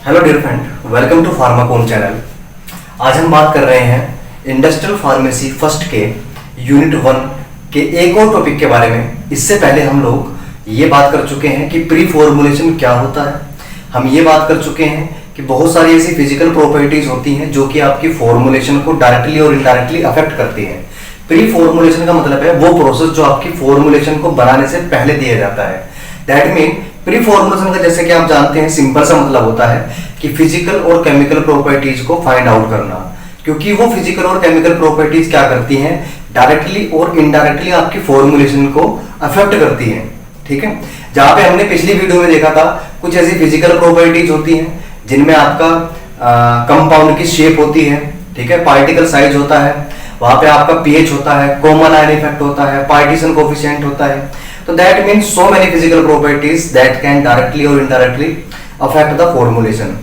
Hello dear friend, welcome to Pharmacon channel. आज हम बात कर रहे हैं इंडस्ट्रियल फार्मेसी फर्स्ट के यूनिट 1 के एक और टॉपिक के बारे में। इससे पहले हम लोग ये बात कर चुके हैं कि प्री फॉर्मुलेशन क्या होता है। हम ये बात कर चुके हैं कि बहुत सारी ऐसी फिजिकल प्रॉपर्टीज होती हैं जो कि आपकी फॉर्मुलेशन को डायरेक्टली और इनडायरेक्टली अफेक्ट करती हैं। प्री फॉर्मुलेशन का मतलब है वो प्रोसेस जो आपकी फॉर्मुलेशन को बनाने से पहले दिया जाता है। दैट मीन प्री फॉर्मुलेशन का जैसे कि आप जानते हैं सिंपल सा मतलब होता है कि फिजिकल और केमिकल प्रॉपर्टीज को फाइंड आउट करना, क्योंकि वो फिजिकल और केमिकल प्रॉपर्टीज क्या करती हैं, डायरेक्टली और इनडायरेक्टली आपकी फॉर्मुलेशन को अफेक्ट करती हैं। ठीक है, जहां पे हमने पिछली वीडियो में देखा था कुछ ऐसी फिजिकल प्रॉपर्टीज होती हैं जिनमें आपका कंपाउंड की शेप होती है, ठीक है, पार्टिकल साइज होता है, वहां पे आपका पीएच होता है, कॉमन आयन इफेक्ट होता है, पार्टीशन कोएफिशिएंट होता है। तो that means so many physical properties that can directly और indirectly affect the formulation.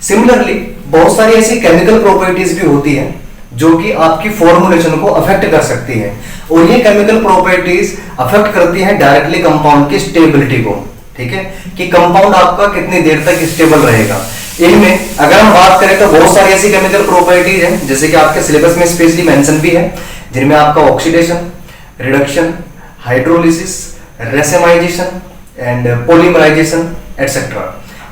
Similarly बहुत सारी ऐसी केमिकल प्रॉपर्टीज भी होती हैं जो कि आपकी फॉर्मुलेशन को अफेक्ट कर सकती है, और ये केमिकल प्रॉपर्टीज अफेक्ट करती हैं डायरेक्टली कंपाउंड की स्टेबिलिटी को। ठीक है, कि कंपाउंड आपका कितनी देर तक स्टेबल रहेगा। इनमें अगर हम बात करें तो बहुत सारी ऐसी केमिकल प्रॉपर्टीज हैं जैसे कि आपके सिलेबस में स्पेशली मेंशन भी है, जिनमें आपका oxidation, reduction, hydrolysis, racemization and polymerization etcetera.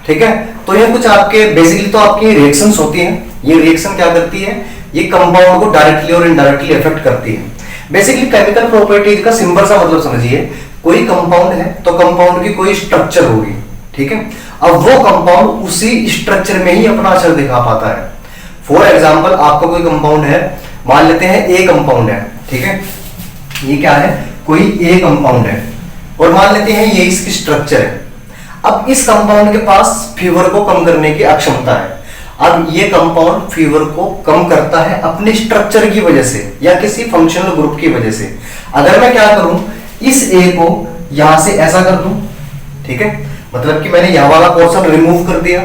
ठीक है, तो ये कुछ आपके बेसिकली तो आपकी रिएक्शंस होती हैं। ये रिएक्शन क्या करती है, ये कंपाउंड को डायरेक्टली और इनडायरेक्टली अफेक्ट करती है। बेसिकली केमिकल प्रॉपर्टीज का सिंपल सा मतलब समझिए, कोई कंपाउंड है तो कंपाउंड की कोई स्ट्रक्चर होगी। ठीक है, अब वो कंपाउंड उसी स्ट्रक्चर में ही अपना असर दिखा पाता है। फॉर एग्जांपल आपका कोई कंपाउंड है, मान लेते हैं ए कंपाउंड है। ठीक है, ये क्या है, कोई ए कंपाउंड है, और मान लेते हैं ये इसकी स्ट्रक्चर है। अब इस कंपाउंड के पास फीवर को कम करने की अक्षमता है। अब ये कंपाउंड फीवर को कम करता है अपने स्ट्रक्चर की वजह से या किसी फंक्शनल ग्रुप की वजह से। अगर मैं क्या करूं, इस ए को यहां से ऐसा कर दूं, ठीक है, मतलब कि मैंने यहां वाला पोर्शन रिमूव कर दिया,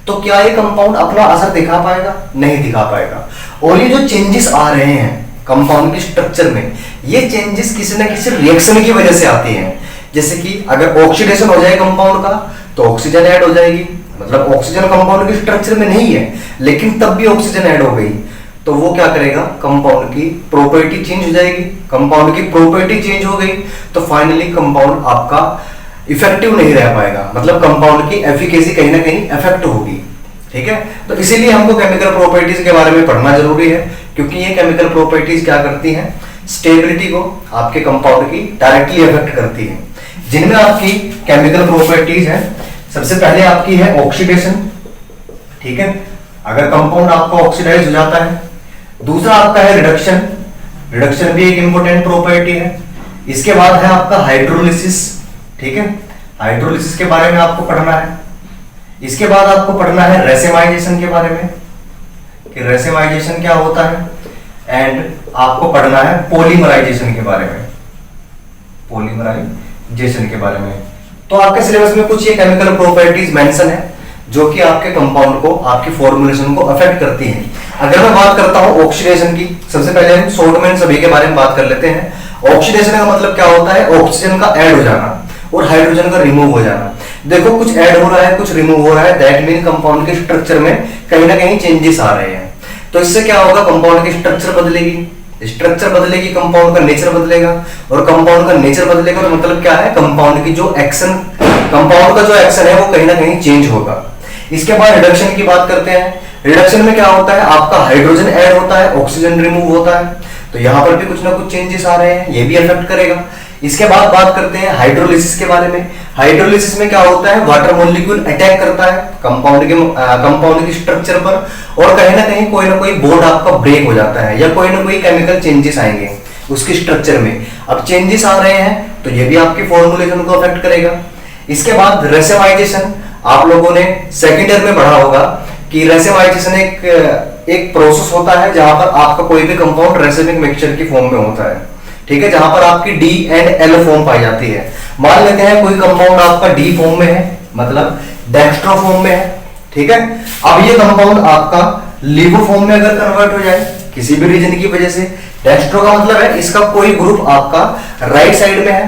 तो क्या ये कंपाउंड अपना असर दिखा पाएगा? नहीं दिखा पाएगा। और ये जो चेंजेस आ रहे हैं कंपाउंड के स्ट्रक्चर में, ये चेंजेस किसी न किसी रिएक्शन की वजह से आती हैं। जैसे कि अगर ऑक्सीडेशन हो जाए कंपाउंड का तो ऑक्सीजन ऐड हो जाएगी, मतलब ऑक्सीजन कंपाउंड के स्ट्रक्चर में नहीं है लेकिन तब भी ऑक्सीजन ऐड हो गई, तो वो क्या करेगा, कंपाउंड की प्रॉपर्टी चेंज हो जाएगी। कंपाउंड की प्रॉपर्टी चेंज हो गई तो फाइनली कंपाउंड आपका इफेक्टिव नहीं रह पाएगा, मतलब कंपाउंड की एफिकेसी कहीं ना कहीं अफेक्ट होगी। ठीक है, तो इसीलिए हमको केमिकल प्रॉपर्टीज के बारे में पढ़ना जरूरी है, क्योंकि ये केमिकल प्रॉपर्टीज क्या करती हैं, स्टेबिलिटी को आपके कंपाउंड की डायरेक्टली अफेक्ट करती है। जिनमें आपकी केमिकल प्रॉपर्टीज है, सबसे पहले आपकी है ऑक्सीडेशन। ठीक है, अगर कंपाउंड आपका ऑक्सीडाइज हो जाता है। दूसरा आपका है रिडक्शन, रिडक्शन भी एक इंपॉर्टेंट प्रॉपर्टी है। इसके बाद है आपका हाइड्रोलिसिस। ठीक है, हाइड्रोलिसिस के बारे में आपको पढ़ना है। इसके बाद आपको पढ़ना है रेसेमाइजेशन के बारे में कि रेसेमाइजेशन क्या होता है, एंड आपको पढ़ना है पॉलीमराइजेशन के बारे में, पॉलीमराइजेशन के बारे में। तो आपके सिलेबस में कुछ ये केमिकल प्रॉपर्टीज मेंशन है जो कि आपके कंपाउंड को, आपकी फॉर्मुलेशन को अफेक्ट करती हैं। अगर मैं बात करता हूं ऑक्सीडेशन की, सबसे पहले हम शॉर्ट में सभी के बारे में बात कर लेते हैं। ऑक्सीडेशन का मतलब क्या होता है, ऑक्सीजन का ऐड हो जाना और हाइड्रोजन का रिमूव हो जाना। देखो कुछ ऐड हो रहा है, कुछ रिमूव हो रहा है, दैट मीन कंपाउंड के स्ट्रक्चर में कहीं ना कहीं चेंजेस आ रहे हैं। तो इससे क्या होगा, कंपाउंड की स्ट्रक्चर बदलेगी, स्ट्रक्चर बदलेगी, कंपाउंड का नेचर बदलेगा, और कंपाउंड का नेचर बदलेगा तो मतलब क्या है, कंपाउंड की जो एक्शन, कंपाउंड का जो एक्शन है वो कहीं ना कहीं चेंज होगा। इसके बाद रिडक्शन की बात करते हैं। रिडक्शन में क्या होता है, आपका हाइड्रोजन ऐड होता है, ऑक्सीजन रिमूव होता है, तो यहां पर भी कुछ ना कुछ चेंजेस आ रहे हैं, ये भी अफेक्ट करेगा। इसके बाद बात करते हैं हाइड्रोलिसिस के बारे में। हाइड्रोलिसिस में क्या होता है, वाटर मॉलिक्यूल अटैक करता है कंपाउंड के स्ट्रक्चर पर, और कहीं ना कोई बॉन्ड आपका ब्रेक हो जाता है या कोई ना कोई केमिकल चेंजेस आएंगे उसके स्ट्रक्चर में। अब चेंजेस आ रहे हैं तो ये भी आपकी फॉर्मुलेशन को अफेक्ट करेगा। इसके बाद रेसेमाइजेशन, आप लोगों ने सेकेंड ईयर में पढ़ा होगा कि रेसेमाइजेशन एक प्रोसेस होता है जहां पर आपका कोई भी कंपाउंड रेसिमिक मिक्सचर की फॉर्म में होता है। ठीक है, जहां पर आपकी डी एंड एल फॉर्म पाई जाती है। मान लेते हैं कोई कंपाउंड आपका डी फॉर्म में है, मतलब डेक्स्ट्रो फॉर्म में है। ठीक है, अब ये कंपाउंड आपका लिवो फॉर्म में अगर कन्वर्ट हो जाए किसी भी रीजन की वजह से, डेक्स्ट्रो का मतलब है इसका कोई ग्रुप आपका राइट साइड में है,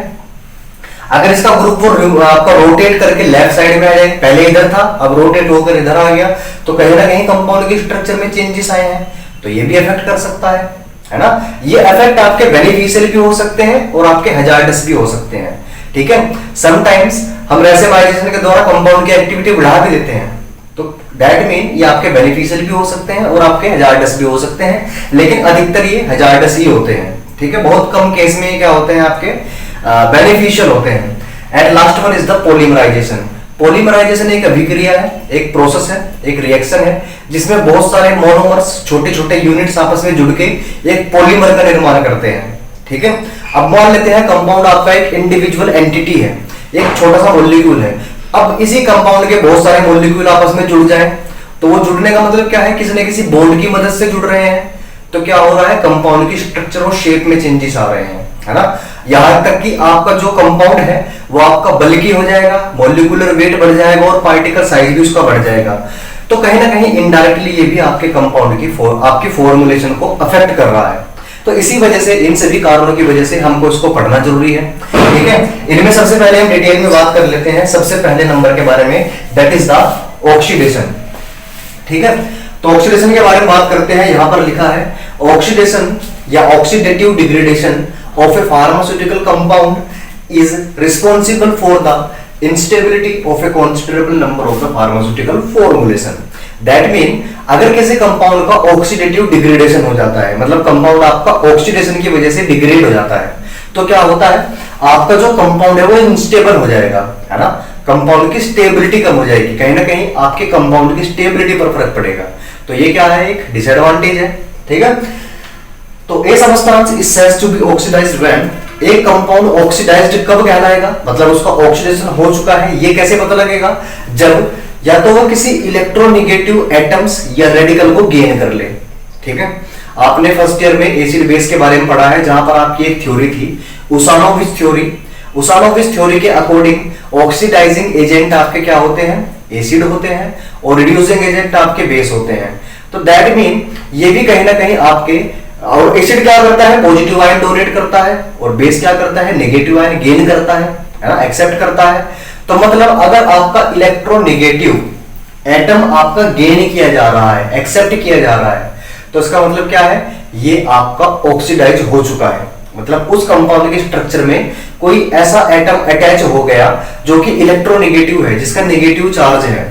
अगर इसका ग्रुप वो आपका रोटेट करके लेफ्ट साइड में आ जाए, पहले इधर था अब रोटेट होकर इधर आ गया, तो कहीं ना कहीं कंपाउंड के स्ट्रक्चर में चेंजेस आए हैं, तो ये भी अफेक्ट कर सकता है ना। ये इफेक्ट आपके बेनिफिशियल भी हो सकते हैं और आपके हजार्डस भी हो सकते हैं, ठीक है। समटाइम्स हम रैंडमाइजेशन के द्वारा कंपाउंड की एक्टिविटी बढ़ा भी देते हैं, तो दैट मीन ये आपके बेनिफिशियल भी हो सकते हैं और आपके हजार्डस भी हो सकते हैं, लेकिन अधिकतर ये हजार्डस ही होते हैं, ठीक है। बहुत कम केस में ये क्या होते हैं, आपके बेनिफिशियल होते हैं। And last one is the polymerisation. Polymerisation एक अभिक्रिया है, एक प्रोसेस है, एक रिएक्शन है, जिसमें बहुत सारे मोनोमर्स, छोटे छोटे यूनिट्स आपस में जुड़ के एक पॉलीमर का निर्माण करते हैं, ठीक है। अब मान लेते हैं कंपाउंड आपका एक इंडिविजुअल एंटिटी है, एक छोटा सा मॉलिक्यूल है। अब इसी कंपाउंड के बहुत सारे मॉलिक्यूल आपस में जुड़ जाएं, तो वो जुड़ने का मतलब क्या है, किसी न किसी बॉन्ड की मदद से जुड़ रहे हैं, तो क्या हो रहा है, कंपाउंड की स्ट्रक्चर और शेप में चेंजेस आ रहे हैं, है ना। यहां तक कि आपका जो कंपाउंड है वो आपका बल्की हो जाएगा, मॉलिक्यूलर वेट बढ़ जाएगा और पार्टिकल साइज भी उसका बढ़ जाएगा। तो कहीं ना कहीं इनडायरेक्टली ये भी आपके कंपाउंड की आपकी फॉर्मुलेशन को अफेक्ट कर रहा है। तो इसी वजह से, इन सभी कारणों की वजह से हमको इसको पढ़ना जरूरी है, ठीक है। इनमें सबसे पहले हम डिटेल में बात कर लेते हैं सबसे पहले नंबर के बारे में, दैट इज द ऑक्सीडेशन, ठीक है। तो ऑक्सीडेशन के बारे में बात करते हैं। यहां पर लिखा है ऑक्सीडेशन या oxidative degradation of a pharmaceutical compound is responsible for the instability of a considerable number of the pharmaceutical formulation. That mean अगर किसी कंपाउंड का ऑक्सीडेटिव डिग्रेडेशन हो जाता है, मतलब कंपाउंड आपका ऑक्सीडेशन की वजह से डिग्रेड हो जाता है, तो क्या होता है, आपका जो कंपाउंड है वो इनस्टेबल हो जाएगा, है ना। कंपाउंड की स्टेबिलिटी कम हो जाएगी, कहीं ना कहीं आपके कंपाउंड की स्टेबिलिटी पर फर्क पड़ेगा। तो ये क्या है, एक डिसएडवांटेज है, ठीक है। तो a substance is said to be oxidised when, एक कंपाउंड ऑक्सीडाइज्ड कब कहलाएगा, मतलब उसका ऑक्सीडेशन हो चुका है, ये कैसे पता लगेगा, जब या तो वो किसी इलेक्ट्रोनेगेटिव एटम्स या रेडिकल को गेन कर ले, ठीक है। आपने फर्स्ट ईयर में एसिड बेस के बारे में पढ़ा है, जहां पर आपकी एक थ्योरी थी उसानोविच थ्योरी। उसानोविच थ्योरी के अकॉर्डिंग ऑक्सीडाइजिंग एजेंट आपके क्या होते हैं, एसिड होते हैं, और रिड्यूसिंग एजेंट आपके बेस होते हैं। तो दैट मीन ये भी कहीं ना कहीं आपके, और एसिड क्या करता है, पॉजिटिव आयन डोनेट करता है, और बेस क्या करता है, नेगेटिव आयन गेन करता है ना, एक्सेप्ट करता है। तो मतलब अगर आपका इलेक्ट्रोनेगेटिव एटम आपका गेन किया जा रहा है, एक्सेप्ट किया जा रहा है, तो इसका मतलब क्या है, ये आपका ऑक्सीडाइज हो चुका है, मतलब उस कंपाउंड के स्ट्रक्चर में कोई ऐसा एटम अटैच हो गया जो कि इलेक्ट्रोनेगेटिव है, जिसका नेगेटिव चार्ज है,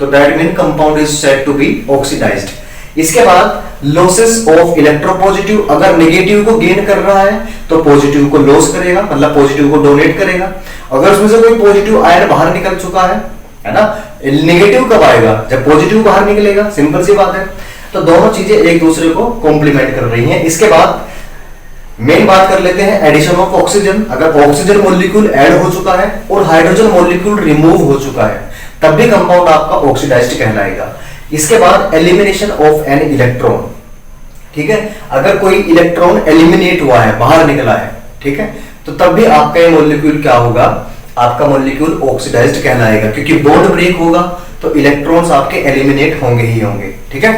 तो that mean compound is said to be oxidised. इसके बाद लॉसेस ऑफ इलेक्ट्रोपॉजिटिव, अगर नेगेटिव को गेन कर रहा है तो पॉजिटिव को लॉस करेगा, मतलब पॉजिटिव को डोनेट करेगा। अगर उसमें से कोई पॉजिटिव आयन बाहर निकल चुका है ना, नेगेटिव कब आएगा, जब पॉजिटिव बाहर निकलेगा, सिंपल सी बात है। तो दोनों चीजें एक दूसरे को कॉम्प्लीमेंट कर रही हैं। इसके बाद मेन बात कर लेते हैं एडिशन ऑफ ऑक्सीजन। अगर ऑक्सीजन मॉलिक्यूल ऐड हो चुका है और हाइड्रोजन मॉलिक्यूल रिमूव हो चुका है, तब भी कंपाउंड आपका ऑक्सीडाइज्ड कहलाएगा। इसके बाद एलिमिनेशन ऑफ एन इलेक्ट्रॉन, ठीक है, अगर कोई इलेक्ट्रॉन एलिमिनेट हुआ है, बाहर निकला है, ठीक है, तो तब भी आपका ये मॉलिक्यूल क्या होगा, आपका मॉलिक्यूल ऑक्सीडाइज्ड कहलाएगा, क्योंकि बॉन्ड ब्रेक होगा तो इलेक्ट्रॉन्स आपके एलिमिनेट होंगे ही होंगे, ठीक है।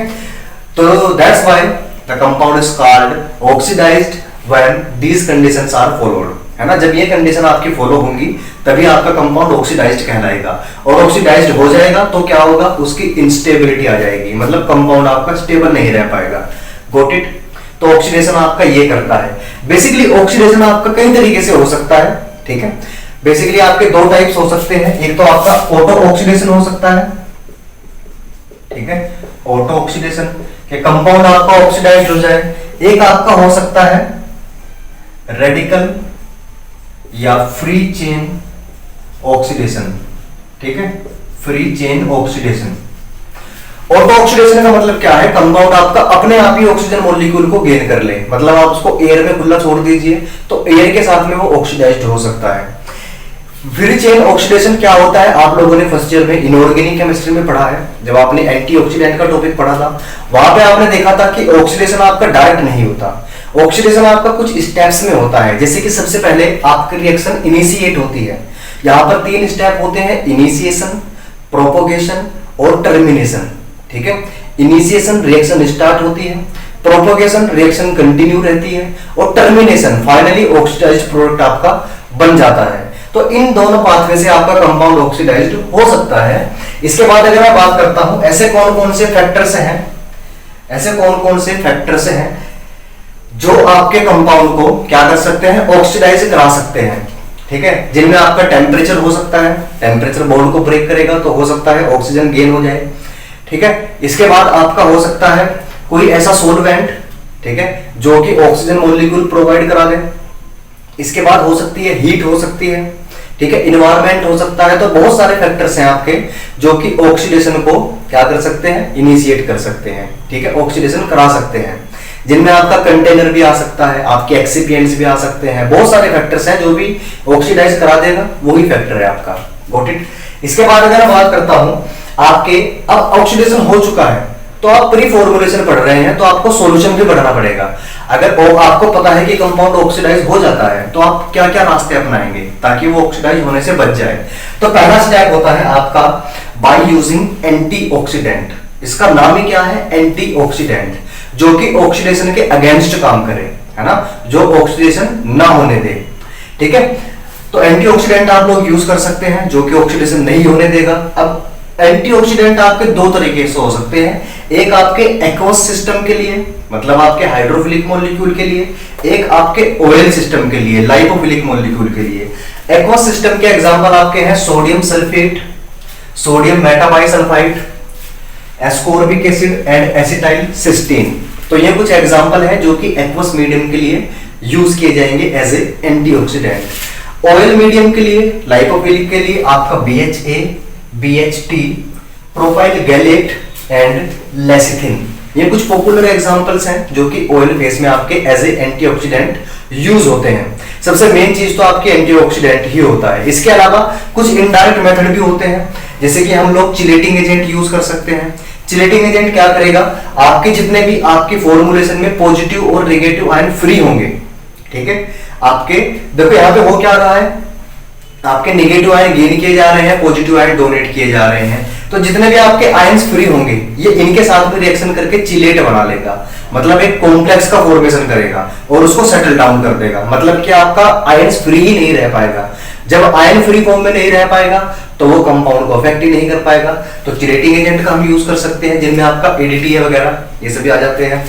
तो that's why the compound is called oxidised when these conditions are followed, है ना। जब ये कंडीशन आपकी फॉलो होंगी तभी आपका कंपाउंड ऑक्सीडाइज्ड कहलाएगा, और ऑक्सीडाइज्ड हो जाएगा तो क्या होगा, उसकी इंस्टेबिलिटी आ जाएगी, मतलब कंपाउंड आपका स्टेबल नहीं रह पाएगा। Got it. तो ऑक्सीडेशन आपका ये करता है। बेसिकली ऑक्सीडेशन आपका कई तरीके से हो सकता है, ठीक है। बेसिकली आपके दो टाइप्स हो सकते हैं, एक तो आपका ऑटो ऑक्सीडेशन हो सकता है, ठीक है, ऑटो ऑक्सीडेशन के कंपाउंड आपका ऑक्सीडाइज्ड हो जाए। एक आपका हो सकता है रेडिकल या फ्री चेन ऑक्सीडेशन, ठीक है, free chain oxidation. Auto oxidation का मतलब क्या है, कंपाउंड आपका अपने आप ही ऑक्सीजन मॉलिक्यूल को गेन कर ले, मतलब आप उसको एयर में खुला छोड़ दीजिए तो एयर के साथ में वो ऑक्सीडाइज्ड हो सकता है। फ्री चेन ऑक्सीडेशन क्या होता है, आप लोगों ने फर्स्ट ईयर में इनऑर्गेनिक केमिस्ट्री में पढ़ा है, जब आपने एंटीऑक्सीडेंट का टॉपिक पढ़ा था, वहां पे आपने देखा था कि ऑक्सीडेशन आपका डायरेक्ट नहीं होता, ऑक्सीडेशन आपका कुछ स्टेप्स में होता है। जैसे कि सबसे पहले आपकी रिएक्शन इनिशिएट होती है, यहां पर 3 स्टेप होते हैं, इनिशिएशन, प्रोपोगेशन और टर्मिनेशन, ठीक है। इनिशिएशन रिएक्शन स्टार्ट होती है, प्रोपोगेशन रिएक्शन कंटिन्यू रहती है, और टर्मिनेशन फाइनली ऑक्सीडाइज्ड प्रोडक्ट आपका बन जाता है। तो इन दोनों पाथवे से आपका कंपाउंड ऑक्सीडाइज्ड हो सकता है। इसके बाद अगर मैं बात करता हूं ऐसे कौन कौन से फैक्टर्स हैं, ऐसे कौन कौन से फैक्टर्स हैं जो आपके कंपाउंड को क्या कर सकते हैं, ऑक्सीडाइज करा सकते हैं। ठीक है, जिनमें आपका टेम्परेचर हो सकता है, टेम्परेचर बॉन्ड को ब्रेक करेगा तो हो सकता है ऑक्सीजन गेन हो जाए। ठीक है, इसके बाद आपका हो सकता है कोई ऐसा सोलवेंट, ठीक है, जो कि ऑक्सीजन मॉलिक्यूल प्रोवाइड करा दे। इसके बाद हो सकती है हीट हो सकती है, ठीक है, इन्वायरमेंट हो सकता है। तो बहुत सारे फैक्टर्स हैं आपके जो कि ऑक्सीडेशन को क्या कर सकते हैं, इनिशिएट कर सकते हैं। ठीक है, ऑक्सीडेशन करा सकते हैं, जिनमें आपका कंटेनर भी आ सकता है, आपके एक्सिपिएंट्स भी आ सकते हैं। बहुत सारे फैक्टर्स हैं जो भी ऑक्सीडाइज करा देगा, वही फैक्टर है आपका। Got it. इसके बाद अगर मैं बात करता हूं आपके, अब ऑक्सीडेशन हो चुका है तो आप प्री फॉर्मुलेशन पढ़ रहे हैं तो आपको सॉल्यूशन भी पढ़ना पड़ेगा। अगर आपको पता है कि कंपाउंड ऑक्सीडाइज हो जाता है तो आप क्या क्या रास्ते अपनाएंगे ताकि वो ऑक्सीडाइज होने से बच जाए। तो पहला स्टेप होता है आपका बाय यूजिंग एंटीऑक्सीडेंट। इसका नाम ही क्या है, एंटीऑक्सीडेंट, जो कि ऑक्सीडेशन के अगेंस्ट काम करे, है ना, जो ऑक्सीडेशन ना होने दे। ठीक है, तो एंटीऑक्सीडेंट आप लोग यूज कर सकते हैं जो कि ऑक्सीडेशन नहीं होने देगा। अब एंटीऑक्सीडेंट आपके दो तरीके से हो सकते हैं, एक आपके एक्वस सिस्टम के लिए, मतलब आपके हाइड्रोफिलिक मॉलिक्यूल के लिए, एक आपके ऑयल सिस्टम के लिए, लाइपोफिलिक मॉलिक्यूल के लिए। एक्वस सिस्टम के एग्जांपल आपके हैं sodium sulphate, sodium metabisulphite, ascorbic acid and acetyl cysteine. तो ये कुछ एग्जांपल है जो कि एक्वस मीडियम के लिए यूज किए जाएंगे as a antioxidant. Oil medium के लिए, लाइपोफिलिक के लिए आपका BHA, BHT, propyl gallate and lecithin. ये कुछ पॉपुलर एग्जांपल्स हैं जो कि ऑयल फेस में आपके एज ए एंटीऑक्सीडेंट यूज होते हैं। सबसे मेन चीज तो आपके एंटीऑक्सीडेंट ही होता है। इसके अलावा कुछ इनडायरेक्ट मेथड भी होते हैं, जैसे कि हम लोग चिलेटिंग एजेंट यूज कर सकते हैं। चिलेटिंग एजेंट क्या करेगा, आपके जितने भी आपकी फॉर्मुलेशन में पॉजिटिव और नेगेटिव आयन फ्री होंगे, ठीक है, आपके देखो यहां पे हो क्या रहा है, आपके नेगेटिव आयन गेन किए जा रहे हैं, पॉजिटिव आयन डोनेट किए जा रहे हैं। तो जितने भी आपके आयंस फ्री होंगे ये इनके साथ में रिएक्शन करके चिलेट बना लेगा, मतलब एक कॉम्प्लेक्स का फॉर्मेशन करेगा और उसको सेटल डाउन कर देगा। मतलब कि आपका आयंस फ्री ही नहीं रह पाएगा। जब आयन फ्री फॉर्म में नहीं रह पाएगा तो वो कंपाउंड को अफेक्ट ही नहीं कर पाएगा। तो चिलेटिंग एजेंट का हम यूज कर सकते हैं जिनमें आपका ADT वगैरह ये सभी आ जाते हैं।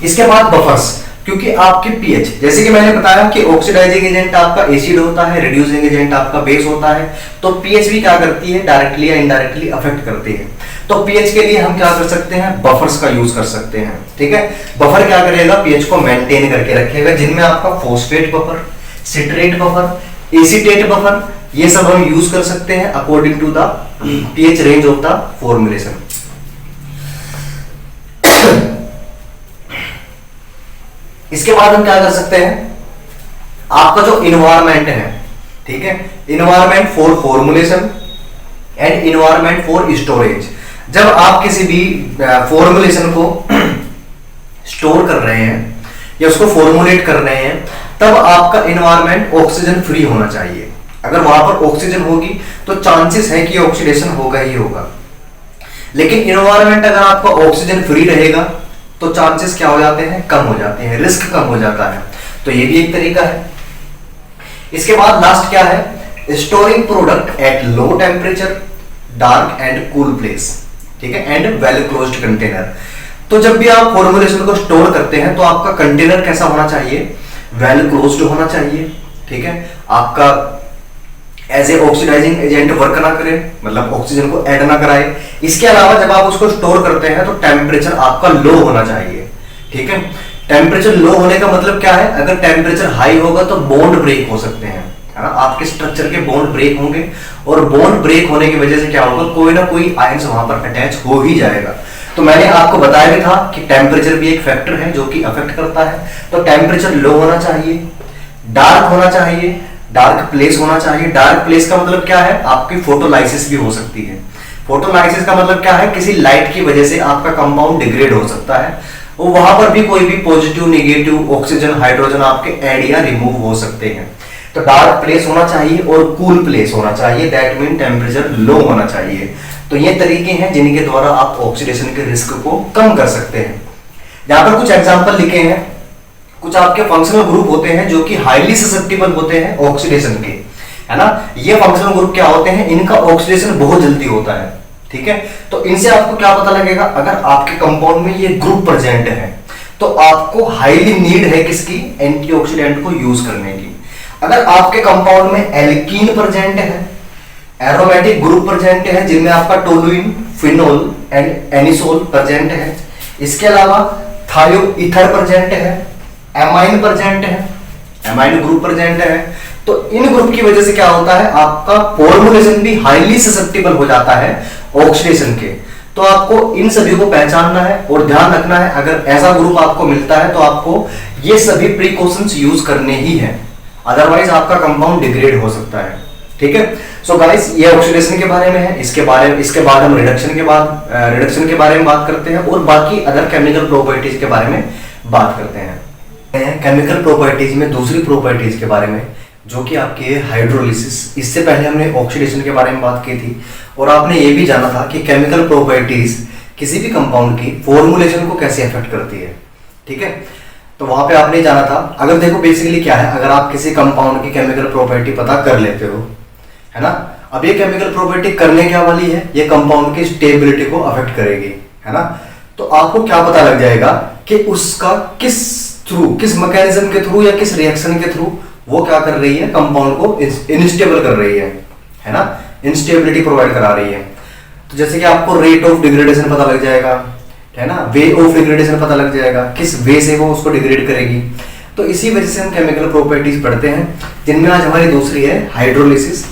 इसके बाद बफर्स, क्योंकि आपके पीएच, जैसे कि मैंने बताया कि ऑक्सीडाइजिंग एजेंट आपका एसिड होता है, रिड्यूसिंग एजेंट आपका बेस होता है, तो पीएच भी क्या करती है, डायरेक्टली या इनडायरेक्टली अफेक्ट करती है। तो पीएच के लिए हम क्या कर सकते हैं, बफर्स का यूज कर सकते हैं। ठीक है, बफर क्या करेगा, पीएच को मेंटेन करके रखेगा, जिनमें आपका phosphate buffer, citrate buffer, acetate buffer, ये सब हम यूज कर सकते हैं according to the pH range of the formulation. इसके बाद हम क्या कर सकते हैं, आपका जो इन्वायरमेंट है, ठीक है, environment for formulation and environment for storage. जब आप किसी भी फॉर्मुलेशन को स्टोर कर रहे हैं या उसको फॉर्मुलेट कर रहे हैं, तब आपका इन्वायरमेंट ऑक्सीजन फ्री होना चाहिए। अगर वहां पर ऑक्सीजन होगी तो चांसेस है कि ऑक्सीडेशन होगा ही होगा। लेकिन इन्वायरमेंट अगर आपका ऑक्सीजन फ्री रहेगा तो चांसेस क्या हो जाते हैं, कम हो जाते हैं, रिस्क कम हो जाता है। तो ये भी एक तरीका है। इसके बाद लास्ट क्या है, storing product at low temperature, dark and cool place, ठीक है, एंड वेल क्लोज्ड कंटेनर। तो जब भी आप फॉर्मुलेशन को स्टोर करते हैं तो आपका कंटेनर कैसा होना चाहिए, वेल क्लोज्ड होना चाहिए। ठीक है, आपका as a oxidising agent work ना करे, मतलब ऑक्सीजन को ऐड ना कराए। इसके अलावा जब आप उसको स्टोर करते हैं तो टेम्परेचर आपका लो होना चाहिए। ठीक है, टेम्परेचर लो होने का मतलब क्या है, अगर टेम्परेचर हाई होगा तो बॉन्ड ब्रेक हो सकते हैं, है ना, आपके स्ट्रक्चर के बॉन्ड ब्रेक होंगे और बॉन्ड ब्रेक होने की वजह से क्या होगा, कोई ना कोई आयंस वहां पर अटैच हो ही जाएगा। तो मैंने आपको बताया भी था कि टेम्परेचर भी एक फैक्टर है जो कि अफेक्ट करता है। तो टेम्परेचर लो होना चाहिए, डार्क होना चाहिए, डार्क प्लेस होना चाहिए। डार्क प्लेस का मतलब क्या है, आपकी फोटोलाइसिस भी हो सकती है। फोटोलाइसिस का मतलब क्या है, किसी लाइट की वजह से आपका कंपाउंड डिग्रेड हो सकता है और वहां पर भी कोई भी पॉजिटिव, नेगेटिव, ऑक्सीजन, हाइड्रोजन आपके ऐड या रिमूव हो सकते हैं। तो डार्क प्लेस होना चाहिए और कूल प्लेस होना चाहिए, दैट मीन टेम्परेचर लो होना चाहिए। तो ये तरीके हैं जिनके द्वारा आप ऑक्सीडेशन के रिस्क को कम कर सकते हैं। यहां पर कुछ एग्जांपल लिखे हैं। कुछ आपके फंक्शनल ग्रुप होते हैं जो कि हाईली ससेप्टेबल होते हैं ऑक्सीडेशन के। है ना। ये फंक्शनल ग्रुप क्या होते हैं, इनका ऑक्सीडेशन बहुत जल्दी होता है, ठीक है। तो इनसे आपको क्या पता लगेगा, अगर आपके कंपाउंड में ये ग्रुप प्रेजेंट है तो आपको हाईली नीड है किसकी, एंटीऑक्सीडेंट को यूज करने की। अगर आपके कंपाउंड में एल्कीन प्रेजेंट है, एरोमेटिक ग्रुप प्रेजेंट है जिनमें आपका toluene, phenol and anisole present है, इसके अलावा थायो ईथर प्रेजेंट है, एमाइन प्रेजेंट है, एमाइन ग्रुप प्रेजेंट है, तो इन ग्रुप की वजह से क्या होता है, आपका फॉर्मुलेशन भी हाईली ससेप्टेबल हो जाता है ऑक्सीडेशन के। तो आपको इन सभी को पहचानना है और ध्यान रखना है, अगर ऐसा ग्रुप आपको मिलता है तो आपको ये सभी प्रिकॉशंस यूज करने ही है, अदरवाइज आपका कंपाउंड डिग्रेड हो सकता है, ठीक है। सो गाइस, ये ऑक्सीडेशन के बारे में है। इसके बाद हम रिडक्शन के बारे में बात करते हैं और बाकी अदर केमिकल प्रॉपर्टीज के बारे में बात करते हैं। केमिकल प्रॉपर्टीज में दूसरी प्रॉपर्टीज के बारे में जो कि आपकी हाइड्रोलिसिस। इससे पहले हमने ऑक्सीडेशन के बारे में बात की थी और आपने ये भी जाना था कि केमिकल प्रॉपर्टीज किसी भी कंपाउंड की फॉर्मुलेशन को कैसे अफेक्ट करती है, ठीक है। तो वहां पे आपने जाना था, अगर देखो बेसिकली क्या है, अगर आप किसी कंपाउंड की केमिकल प्रॉपर्टी पता कर लेते हो, है ना, अब ये केमिकल प्रॉपर्टी करने क्या वाली है, ये कंपाउंड की स्टेबिलिटी को अफेक्ट करेगी, है ना। तो आपको क्या पता लग जाएगा कि उसका किस मैकेनिज्म के थ्रू या किस रिएक्शन के थ्रू वो क्या कर रही है, कंपाउंड को इनस्टेबल कर रही है ना, इंस्टेबिलिटी प्रोवाइड करा रही है। तो जैसे कि आपको रेट ऑफ डिग्रेडेशन पता लग जाएगा, है ना, वे ऑफ डिग्रेडेशन पता लग जाएगा, किस वे से वो उसको डिग्रेड करेगी। तो इसी वजह से हम केमिकल प्रॉपर्टीज पढ़ते हैं, जिनमें आज हमारी दूसरी है हाइड्रोलिसिस।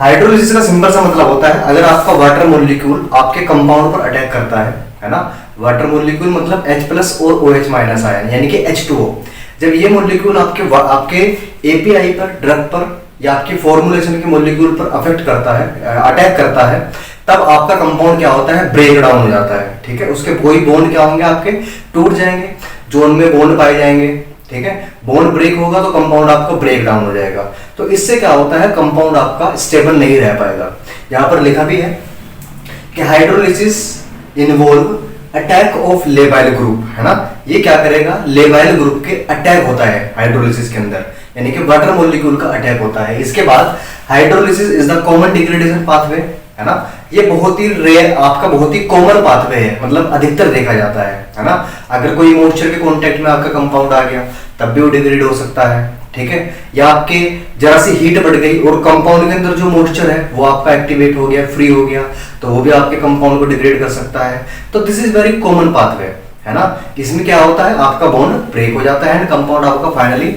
हाइड्रोलिसिस का सिंपल सा मतलब होता है, अगर आपका वाटर मॉलिक्यूल आपके कंपाउंड पर अटैक करता है ना, वाटर मॉलिक्यूल मतलब H+ और OH- आयन यानी कि H2O। जब ये मॉलिक्यूल आपके एपीआई पर, ड्रग पर या आपकी फॉर्मुलेशन के मॉलिक्यूल पर अफेक्ट करता है, अटैक करता है, तब आपका कंपाउंड क्या होता है, ब्रेक डाउन हो जाता है, ठीक है। उसके कोई बॉन्ड क्या होंगे, आपके टूट जाएंगे, जोन में बॉन्ड पाए जाएंगे, ठीक है। बॉन्ड ब्रेक होगा तो कंपाउंड आपका ब्रेक डाउन हो जाएगा। तो इससे क्या होता है, कंपाउंड आपका स्टेबल नहीं रह पाएगा। यहां पर लिखा भी है कि hydrolysis involve attack of labile group, है ना। ये क्या करेगा, लेबाइल ग्रुप के अटैक होता है हाइड्रोलिसिस के अंदर, यानी कि वाटर मॉलिक्यूल का अटैक होता है। इसके बाद hydrolysis is the common degradation pathway, है ना। ये बहुत ही रेयर, आपका बहुत ही कॉमन पाथवे है, मतलब अधिकतर देखा जाता है ना। अगर कोई मॉइस्चर के कांटेक्ट में आपका कंपाउंड आ गया तब भी वो डिग्रेड हो सकता है, ठीक है। या आपके जरा सी हीट बढ़ गई और कंपाउंड के अंदर जो मॉइस्चर है वो आपका एक्टिवेट हो गया, फ्री हो गया, तो वो भी आपके कंपाउंड को डिग्रेड कर सकता है। तो this is very common pathway, है ना। इसमें क्या होता है, आपका बॉन्ड ब्रेक हो जाता है एंड कंपाउंड आपका फाइनली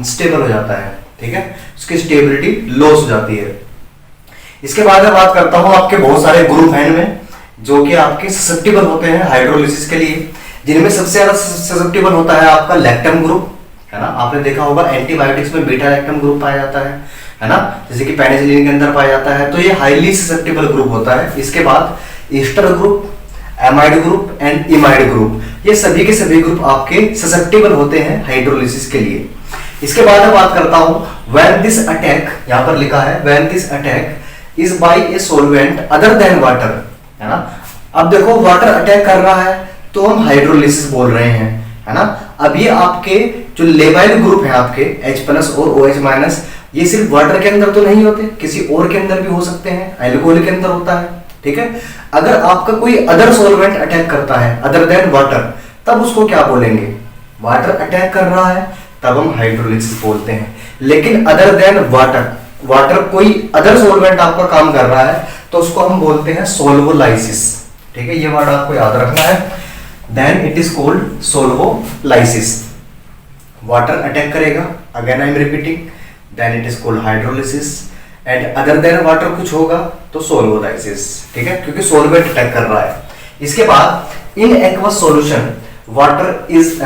स्टेबल हो जाता है, ठीक है। उसकी स्टेबिलिटी लॉस हो जाती है। इसके बाद मैं बात करता हूं आपके बहुत सारे ग्रुप हैं इनमें जो कि आपके ससेप्टेबल होते हैं हाइड्रोलिसिस के लिए, जिनमें सबसे ज्यादा ससेप्टेबल होता है आपका लैक्टम ग्रुप, है ना। आपने देखा होगा एंटीबायोटिक्स में बीटा लैक्टम ग्रुप पाया जाता है ना, जैसे कि पेनिसिलिन के अंदर पाया जाता है, तो ये हाईली ससेप्टेबल ग्रुप होता है। इसके बाद ester group, amide group and imide group, ये सभी के सभी ग्रुप आपके ससेप्टेबल होते हैं हाइड्रोलिसिस के लिए। इसके बाद मैं बात करता हूं व्हेन दिस अटैक, यहां पर लिखा है when this attack is by a solvent other than water, है ना। अब देखो वाटर अटैक कर रहा है तो हम हाइड्रोलिसिस बोल रहे हैं, है ना। अब ये आपके जो लेबाइल ग्रुप है आपके H+ और OH-, ये सिर्फ वाटर के अंदर तो नहीं होते, किसी और के अंदर भी हो सकते हैं, अल्कोहल के अंदर होता है, ठीक है। अगर आपका कोई अदर सॉल्वेंट अटैक करता है अदर देन वाटर, तब उसको क्या बोलेंगे, वाटर अटैक कर रहा है तब हम हाइड्रोलिसिस बोलते हैं। लेकिन अदर देन वाटर कोई अदर सॉल्वेंट आपका काम कर रहा है तो उसको हम बोलते हैं सोल्वोलाइसिस, ठीक है। ये वर्ड आपको याद रखना है, then it is called solvolysis. Water attack करेगा, again I am repeating, then it is called hydrolysis, and other than water कुछ होगा तो सोल्वोलाइसिस, ठीक है, क्योंकि सॉल्वेंट अटैक कर रहा है। इसके बाद in aqueous solution water is,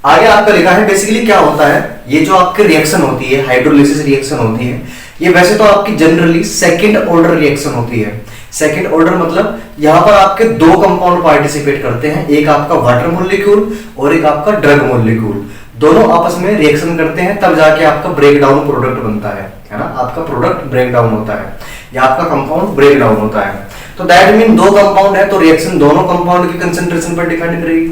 आगे आपका लिखा है बेसिकली क्या होता है, ये जो आपकी रिएक्शन होती है हाइड्रोलिसिस रिएक्शन होती है, ये वैसे तो आपकी जनरली सेकंड ऑर्डर रिएक्शन होती है। सेकंड ऑर्डर मतलब यहां पर आपके दो कंपाउंड पार्टिसिपेट करते हैं, एक आपका वाटर मॉलिक्यूल और एक आपका ड्रग मॉलिक्यूल, दोनों आपस में रिएक्शन करते हैं, तब जाके आपका ब्रेक डाउन प्रोडक्ट बनता है ना। आपका प्रोडक्ट ब्रेक डाउन होता है या आपका कंपाउंड ब्रेक डाउन होता है। तो दैट मीन दो कंपाउंड है तो रिएक्शन दोनों कंपाउंड की कंसंट्रेशन पर डिपेंड करेगी।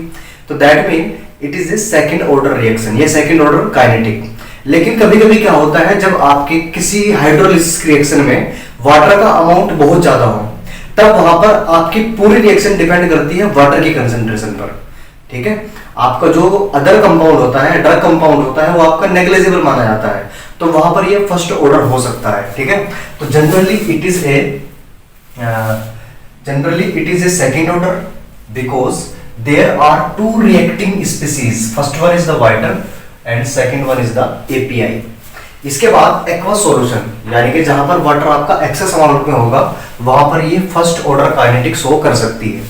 तो that mean it is a second order reaction, ये सेकंड ऑर्डर काइनेटिक। लेकिन कभी कभी क्या होता है, जब आपके किसी हाइड्रोलिसिस रिएक्शन में वाटर का अमाउंट बहुत ज्यादा हो, तब वहां पर आपकी पूरी रिएक्शन डिपेंड करती है वाटर की कंसेंट्रेशन पर। ठीक है, आपका जो अदर कंपाउंड होता है, ड्रग कंपाउंड होता है, वो आपका नेग्लिजिबल माना जाता है, तो वहां पर ये फर्स्ट ऑर्डर हो सकता है। ठीक है, तो generally it is a second order because there are two reacting species, first one is the water and second one is the API. इसके बाद एक्वा सॉल्यूशन, यानी कि जहां पर वाटर आपका एक्सेस अमाउंट में होगा, वहां पर ये फर्स्ट ऑर्डर काइनेटिक शो कर सकती है।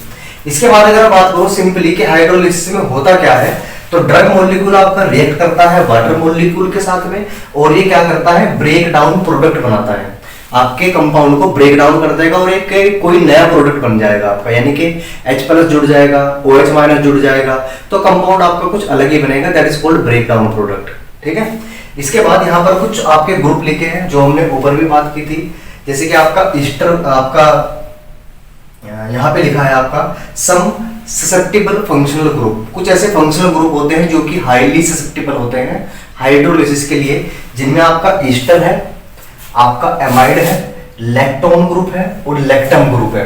इसके बाद अगर बात करूं सिंपली कि हाइड्रोलिसिस में होता क्या है, तो ड्रग मॉलिक्यूल आपका रिएक्ट करता है वाटर मॉलिक्यूल के साथ में, और ये क्या करता है, ब्रेक डाउन प्रोडक्ट बनाता है, आपके कंपाउंड को ब्रेक डाउन कर देगा और एक कोई नया प्रोडक्ट बन जाएगा आपका, यानी कि H+ जुड़ जाएगा, OH- जुड़ जाएगा, तो कंपाउंड आपका कुछ अलग ही बनेगा, that is called break down product. ठीक है, इसके बाद यहाँ पर कुछ आपके ग्रुप लिखे हैं जो हमने ऊपर भी बात की थी, जैसे कि आपका ईस्टर, आपका यहाँ पे लिखा है आपका सम ससेप्टिबल फंक्शनल ग्रुप। कुछ ऐसे फंक्शनल ग्रुप होते हैं जो कि हाईली ससेप्टिबल होते हैं हाइड्रोलिसिस के लिए, जिनमें आपका ईस्टर है, आपका एमाइड है, लैक्टोन ग्रुप है और लैक्टम ग्रुप है।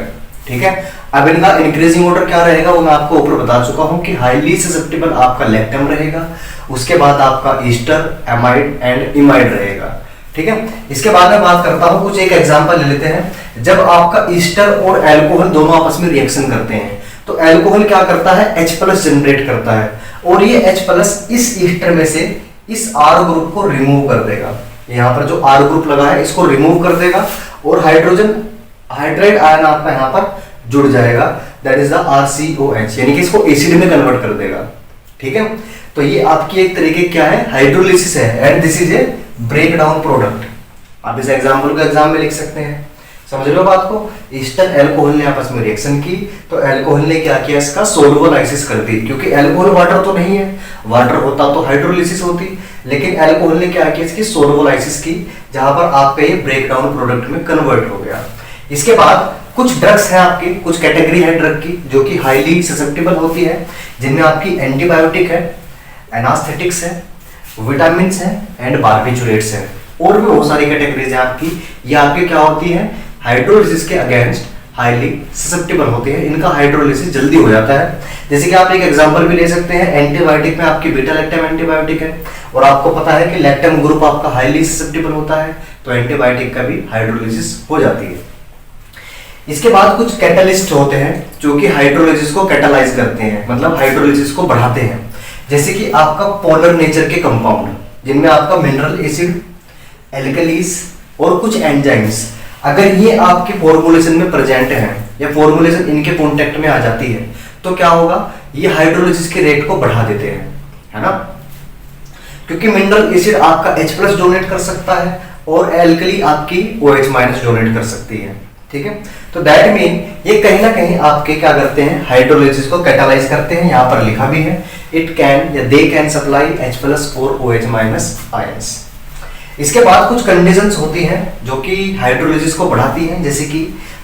ठीक है, अब इनका इंक्रीजिंग ऑर्डर क्या रहेगा वो मैं आपको ऊपर बता चुका हूं कि हाईली ससेप्टिबल आपका लैक्टम रहेगा, उसके बाद आपका ईस्टर, एमाइड एंड इमाइड रहेगा। ठीक है, इसके बाद मैं बात करता हूं, कुछ एक एग्जांपल ले लेते हैं। जब आपका ईस्टर और अल्कोहल दोनों आपस में रिएक्शन करते हैं, तो अल्कोहल क्या करता है, H+ जनरेट करता है, और ये H+ इस ईस्टर में से इस R ग्रुप को रिमूव कर देगा। यहाँ पर जो R ग्रुप लगा है इसको रिमूव कर देगा, और हाइड्रोजन हाइड्राइड आयन आपका यहाँ पर जुड़ जाएगा, दैट इज द RCOH, यानी कि इसको एसिड में कन्वर्ट कर देगा। ठीक है, तो ये आपकी एक तरीके क्या है, हाइड्रोलिसिस है, and this is a break down product. आप इस एग्जांपल को एग्जाम में लिख सकते हैं, समझ लो बात को। ईस्टर अल्कोहल ने आपस में रिएक्शन की, तो अल्कोहल ने क्या किया, इसका सोल्वोलाइसिस कर दी, क्योंकि अल्कोहल वाटर तो नहीं है, वाटर होता तो हाइड्रोलिसिस होती, लेकिन अल्कोहल ने क्या किया, इसकी सोल्वोलाइसिस की, जहां पर आपका ये ब्रेक डाउन प्रोडक्ट में कन्वर्ट हो गया। इसके बाद कुछ ड्रग्स हैं आपकी, कुछ कैटेगरी है ड्रग की जो कि हाईली ससेप्टिबल होती है, जिनमें आपकी एंटीबायोटिक है, एनास्थेटिक्स है, विटामिन है एंड बार्बिचुरेट्स है, और भी बहुत सारी कैटेगरीज है आपकी। ये आपके क्या होती है, हाइड्रोलिसिस के अगेंस्ट हाईली ससेप्टिबल होती है, इनका हाइड्रोलिसिस जल्दी हो जाता है। जैसे कि आप एक एग्जांपल भी ले सकते हैं, एंटीबायोटिक में आपकी बीटा लैक्टम एंटीबायोटिक है, और आपको पता है कि लैक्टम ग्रुप आपका हाईली ससेप्टिबल होता है, तो एंटीबायोटिक का भी हाइड्रोलिसिस हो जाती है। इसके बाद कुछ कैटलिस्ट होते हैं जो कि हाइड्रोलिसिस को कैटालाइज करते हैं, मतलब हाइड्रोलिसिस को बढ़ाते हैं, जैसे कि आपका पोलर नेचर के कंपाउंड, जिनमें आपका मिनरल एसिड, एल्कलीज और कुछ एंजाइम्स, अगर ये आपके फॉर्मुलेशन में प्रेजेंट हैं या फॉर्मुलेशन इनके कॉन्टेक्ट में आ जाती है, तो क्या होगा, ये हाइड्रोलिसिस के रेट को बढ़ा देते हैं, है ना, क्योंकि मिनरल एसिड आपका H+ डोनेट कर सकता है और एल्कली आपकी OH- डोनेट कर सकती है। ठीक है, तो दैट मीन ये कहीं ना कहीं आपके क्या करते हैं, हाइड्रोलिसिस को कैटालाइज करते हैं। यहाँ पर लिखा भी है, इट कैन या दे कैन सप्लाई H+ और OH- आयंस। इसके बाद कुछ कंडीशंस होती हैं जो कि हाइड्रोलिसिस को बढ़ाती हैं, जैसे कि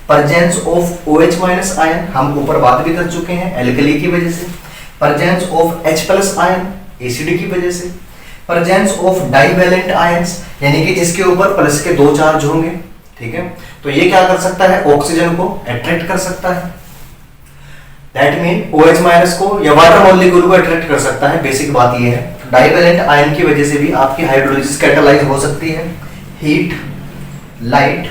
प्रेजेंस ऑफ OH- आयन, हम ऊपर बात भी कर चुके हैं, एल्कली की वजह से, presence of H+ ion acid की वजह से, प्रेजेंस ऑफ डाइवैलेंट आयंस, यानी कि जिसके ऊपर प्लस के 2 चार्ज होंगे। ठीक है, तो ये क्या कर सकता है, ऑक्सीजन को अट्रैक्ट कर सकता है, दैट मीन OH- को या वाटर मॉलिक्यूल को अट्रैक्ट कर सकता है। बेसिक बात ये है, डाइवैलेंट आयन की वजह से भी आपकी हाइड्रोलिसिस कैटालाइज हो सकती है। हीट, लाइट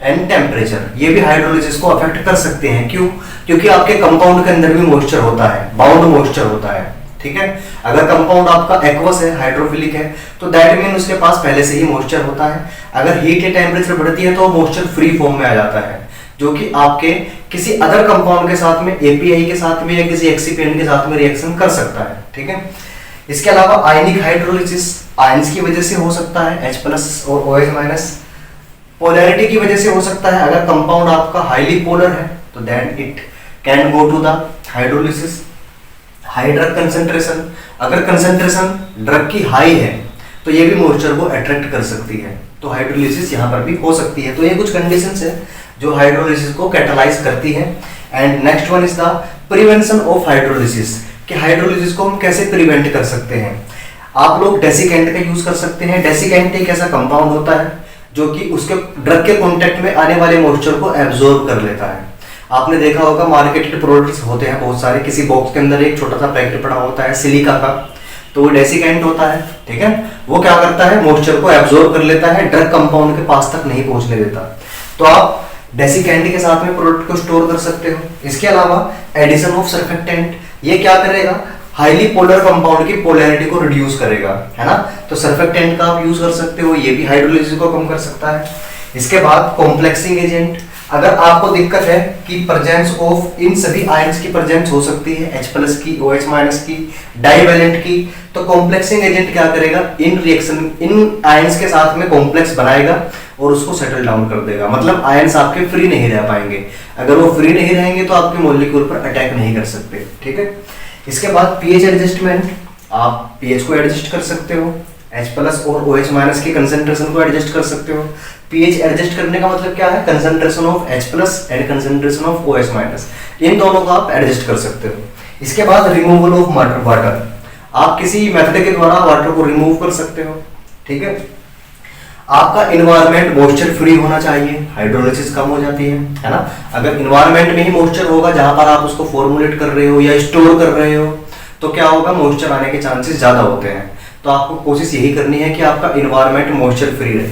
एंड टेम्परेचर, ये भी हाइड्रोलिसिस को अफेक्ट कर सकते हैं। क्यों, क्योंकि आपके कंपाउंड के अंदर भी मॉइस्चर होता है, बाउंड मॉइस्चर होता है। ठीक है, अगर कंपाउंड आपका एक्वस है, हाइड्रोफिलिक है, तो दैट मीन उसके पास पहले से ही मॉइस्चर होता है। अगर हीट या टेम्परेचर बढ़ती है तो मॉइस्चर फ्री फॉर्म में आ जाता है, जो कि आपके किसी अदर कंपाउंड के साथ में, एपीआई के साथ में या किसी एक्सिपिएंट के साथ में रिएक्शन कर सकता है। ठीक है, इसके अलावा आयनिक हाइड्रोलिसिस आयंस की वजह से हो सकता है, H+ और OH-। पोलैरिटी की वजह से हो सकता है, अगर कंपाउंड आपका हाईली पोलर है तो then it can go to the hydrolysis. High drug concentration, अगर कंसेंट्रेशन ड्रग की हाई है तो ये भी मॉइस्चर को अट्रैक्ट कर सकती है, तो हाइड्रोलिसिस यहाँ पर भी हो सकती है। तो ये कुछ कंडीशंस है जो हाइड्रोलिसिस को कैटालाइज करती है। And next one is the prevention of hydrolysis, कि हाइड्रोलिसिस को हम कैसे प्रिवेंट कर सकते हैं। आप लोग डेसिकेंट का यूज कर सकते हैं। डेसिकेंट एक ऐसा कंपाउंड होता है जो कि उसके ड्रग के कांटेक्ट में आने वाले मॉइस्चर को एब्जॉर्ब कर लेता है। आपने देखा होगा मार्केटेड प्रोडक्ट्स होते हैं बहुत सारे, किसी बॉक्स के अंदर एक छोटा सा पैकेट पड़ा होता है सिलिका का, तो वो डेसिकेंट होता है, ठीक है। वो क्या करता है, मॉइस्चर को एब्जॉर्ब कर लेता है, ड्रग कंपाउंड के पास तक नहीं पहुंचने देता। तो आप डेसिकेंट के साथ में प्रोडक्ट को स्टोर कर सकते हो। इसके अलावा एडिशन ऑफ सर्फेक्टेंट, ये क्या करेगा, हाईली पोलर कंपाउंड की पोलैरिटी को रिड्यूस करेगा, है ना। तो सर्फेक्टेंट का आप यूज कर सकते हो, ये भी हाइड्रोलिसिस को कम कर सकता है। इसके बाद कॉम्प्लेक्सिंग एजेंट, अगर आपको दिक्कत है कि प्रेजेंस ऑफ इन सभी आयंस की प्रेजेंस हो सकती है, H+ की, OH- की, डाइवैलेंट की, तो कॉम्प्लेक्सिंग एजेंट क्या करेगा, इन रिएक्शन इन आयंस के साथ में कॉम्प्लेक्स बनाएगा और उसको सेटल डाउन कर देगा। मतलब आयंस आपके फ्री नहीं रह पाएंगे। अगर वो फ्री नहीं रहेंगे तो आपके मॉलिक्यूल पर अटैक नहीं कर सकते, ठीक है। इसके बाद पीएच एडजस्टमेंट, आप पीएच को एडजस्ट कर सकते हो, H+ और OH- की कंसंट्रेशन को एडजस्ट कर सकते हो। पीएच एडजस्ट करने का मतलब क्या है, concentration of H+ and concentration of OH-, इन दोनों को आप एडजस्ट कर सकते हो। इसके बाद रिमूवल ऑफ वाटर, आप किसी मेथड के द्वारा वाटर को रिमूव कर सकते हो, ठीक है। आपका इन्वायरमेंट मॉइस्चर फ्री होना चाहिए, हाइड्रोलिसिस कम हो जाती है ना। अगर इन्वायरमेंट में ही मॉइस्चर होगा जहां पर आप उसको फॉर्मुलेट कर रहे हो या स्टोर कर रहे हो, तो क्या होगा, मॉइस्चर आने के चांसेस ज्यादा होते हैं। तो आपको कोशिश यही करनी है कि आपका इन्वायरमेंट मॉइस्चर फ्री रहे।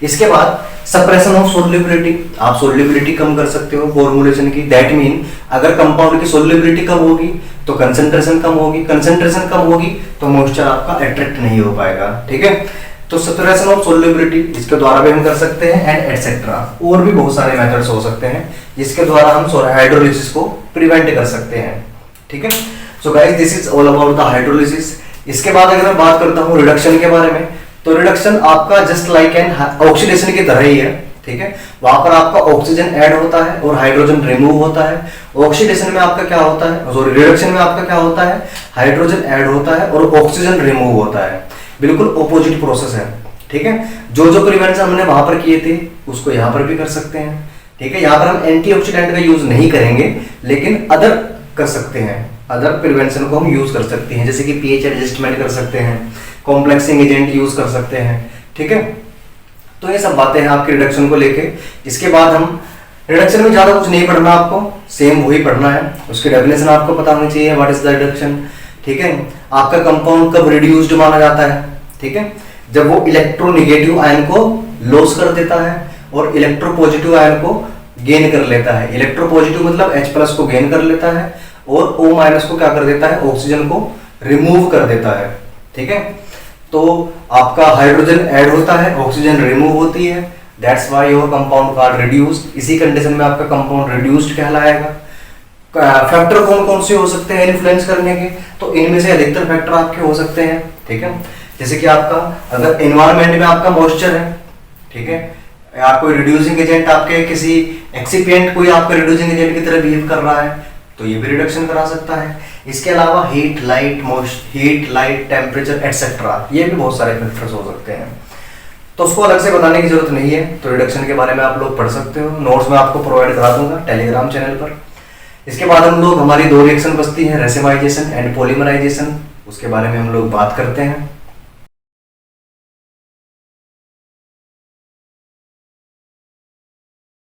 इसके बाद सप्रेशन ऑफ सोल्युबिलिटी, आप सोल्युबिलिटी कम कर सकते हो फॉर्मुलेशन की। दैट मीन अगर कंपाउंड की सोल्युबिलिटी कम होगी तो कंसंट्रेशन कम होगी, कंसंट्रेशन कम होगी तो मॉइस्चर आपका अट्रैक्ट नहीं हो पाएगा, ठीक है। तो सप्रेशन ऑफ सोल्युबिलिटी इसके द्वारा भी हम कर सकते हैं एंड एटसेट्रा। और भी बहुत सारे मेथड्स हो सकते हैं जिसके द्वारा हम हाइड्रोलिसिस को प्रिवेंट कर सकते हैं, ठीक है। So guys, this is all about the hydrolysis. इसके बाद अगर मैं बात करता हूँ रिडक्शन के बारे में, तो रिडक्शन आपका जस्ट लाइक एन ऑक्सीडेशन की तरह ही है, ठीक है। वहां पर आपका ऑक्सीजन ऐड होता है और हाइड्रोजन रिमूव होता है। ऑक्सीडेशन में आपका क्या होता है, सॉरी रिडक्शन में आपका क्या होता है, हाइड्रोजन ऐड होता है और ऑक्सीजन रिमूव होता है। बिल्कुल ऑपोजिट प्रोसेस है, ठीक है। जो जो प्रिवेंशन हमने वहां पर किए थे उसको यहाँ पर भी कर सकते हैं, ठीक है। यहाँ पर हम एंटीऑक्सीडेंट का यूज नहीं करेंगे, लेकिन अदर कर सकते हैं, अदर प्रिवेंशन को हम यूज कर सकते हैं, जैसे कि पीएच एडजस्टमेंट कर सकते हैं, कॉम्प्लेक्सिंग एजेंट यूज कर सकते हैं, ठीक है। तो ये सब बातें हैं आपके रिडक्शन को लेके। इसके बाद हम रिडक्शन में ज्यादा कुछ नहीं पढ़ना, आपको सेम वही पढ़ना है। उसकी डेफिनेशन आपको पता होनी चाहिए, व्हाट इज द रिडक्शन, ठीक है। आपका कंपाउंड कब रिड्यूस्ड माना जाता है, ठीक है, जब वो इलेक्ट्रोनेगेटिव आयन को लॉस कर देता है और इलेक्ट्रोपॉजिटिव आयन को गेन कर लेता है। इलेक्ट्रोपॉजिटिव मतलब H+ को गेन कर लेता है और O- को क्या कर देता है, ऑक्सीजन को रिमूव कर देता है, ठीक है। तो आपका हाइड्रोजन ऐड होता है, ऑक्सीजन रिमूव होती है, that's why your compound called reduced. इसी कंडीशन में आपका कंपाउंड रिड्यूस्ड कहलाएगा। फैक्टर कौन कौन से हो सकते हैं इन्फ्लुएंस करने के, तो इनमें से अधिकतर फैक्टर आपके हो सकते हैं, ठीक है। जैसे कि आपका अगर एनवायरनमेंट में आपका मॉइस्चर है, ठीक है, या कोई रिड्यूसिंग एजेंट आपके किसी एक्सिपिएंट कोई आपका रिड्यूसिंग एजेंट की तरह बिहेव कर रहा है, तो ये भी रिडक्शन करा सकता है। इसके अलावा हीट, लाइट, टेम्परेचर एटसेट्रा, ये भी बहुत सारे फैक्टर्स हो सकते हैं। तो उसको अलग से बताने की जरूरत नहीं है, तो रिडक्शन के बारे में आप लोग पढ़ सकते हो, नोट्स में आपको प्रोवाइड करा दूंगा टेलीग्राम चैनल पर। इसके बाद हम लोग हमारी 2 रिएक्शन बचती हैं, रेसिमाइजेशन एंड पॉलीमराइजेशन, उसके बारे में हम लोग बात करते हैं।